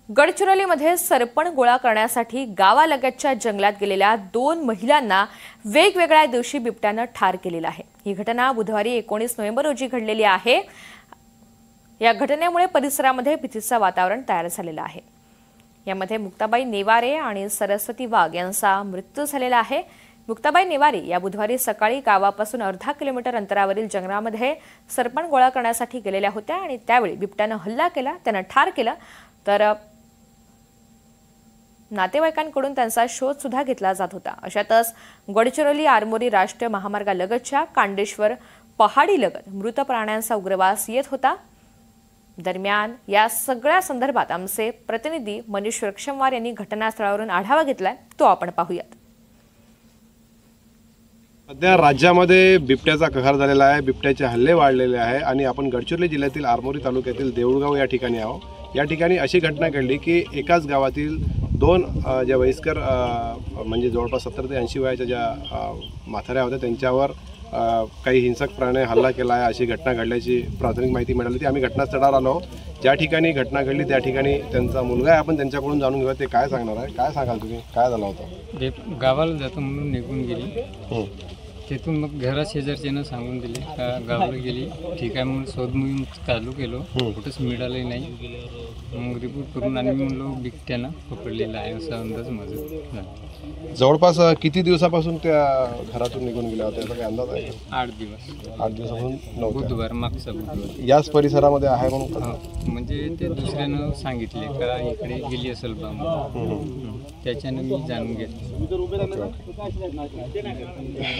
गडचिरोलीमध्ये सरपण गोळा करण्यासाठी गावालगतच्या जंगलात गेलेल्या 2 महिलांना वेगवेगळ्या दिवशी बिबट्याने ठार केलेलं आहे। ही घटना बुधवारी 19 नोव्हेंबर रोजी घडलेली आहे। या घटनेमुळे परिसरामध्ये भीतीचं वातावरण तयार झालेलं आहे। यामध्ये मुक्ताबाई नेवारे आणि सरस्वती वाघ यांचा मृत्यू झालेला आहे। मुक्ताबाई नेवारे या बुधवारी सकाळी गावापासून अर्धा किलोमीटर अंतरावरील जंगलामध्ये सरपण गोळा करण्यासाठी गेलेल्या होत्या आणि त्यावेळी बिबट्याने हल्ला केला, त्यांना ठार केलं। तर नातेवाईकांकडून त्यांचा शोध सुद्धा घेतला जात होता। अशातच गडचिरोली आरमोरी राष्ट्रीय महामार्गालगतच्या कांडेश्वर पहाडी लगत मृत प्राण्यांचा उग्रवास येत होता। दरम्यान या सगळ्या संदर्भात आमचे प्रतिनिधी मनीष रक्षमवार यांनी घटनास्थळावरून आढावा घेतलाय, तो आपण पाहूयात। सध्या राज्यामध्ये बिबट्याचा कहर झालेला आहे, बिबट्याचे हल्ले वाढलेले आहे आणि आपण गडचिरोली जिल्ह्यातील आरमोरी तालुक्यातील देऊळगाव या ठिकाणी आहोत। या ठिकाणी अशी घटना घडली की एकाच गावातील 2 ज्या वयस्कर म्हणजे जवळपास 70 ते 80 वयाच्या ज्या म्हाताऱ्या होत्या त्यांच्यावर काही हिंसक प्राण्याने हल्ला केला आहे अशी घटना घडल्याची प्राथमिक माहिती मिळाली होती। आम्ही घटनास्थळावर आलो, ज्या ठिकाणी घटना घडली त्या ठिकाणी त्यांचा मुलगा आहे, आपण त्यांच्याकडून जाणून घेऊया ते काय सांगणार आहे। काय सांगाल तुम्ही, काय झालं होतं? गावाला जातो म्हणून निघून गेली, तिथून मग घरा शेजारच्यानं सांगून दिले का गावाला गेली, ठीक आहे म्हणून शोध मोहीम चालू केलो, कुठंच मिळालं नाही। मग रिपोर्ट करून आणि म्हणलो बिबट्यानं पकडलेला आहे असा अंदाज माझा। जवळपास किती दिवसापासून त्या घरातून निघून गेल्या होत्या याचा काही अंदाज आहे? 8 दिवस। 8 दिवसापासून बुधवार, मागचा बुधवार याच परिसरामध्ये आहे म्हणून म्हणजे ते दुसऱ्यानं सांगितले का इकडे गेली असेल बा, त्याच्यानं मी जाणून घेतलं।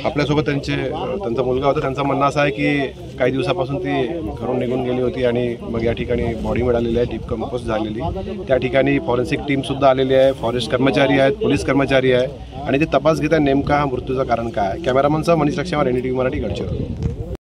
आपल्यासोबत त्यांचा मुलगा होता, त्यांचं म्हणणं असं आहे की काही दिवसापासून ती घरून निघून गेली होती आणि मग या ठिकाणी बॉडी मिळालेली आहे, डिकंपोज झालेली। त्या ठिकाणी फॉरेन्सिक टीम सुद्धा आलेली आहे, फॉरेस्ट कर्मचारी आहेत, पोलीस कर्मचारी आहे आणि ते तपास घेतात नेमका हा मृत्यूचं कारण काय आहे। कॅमेरामनसह मनीष रक्षमवार, NDTV मराठी, गडचिरोली।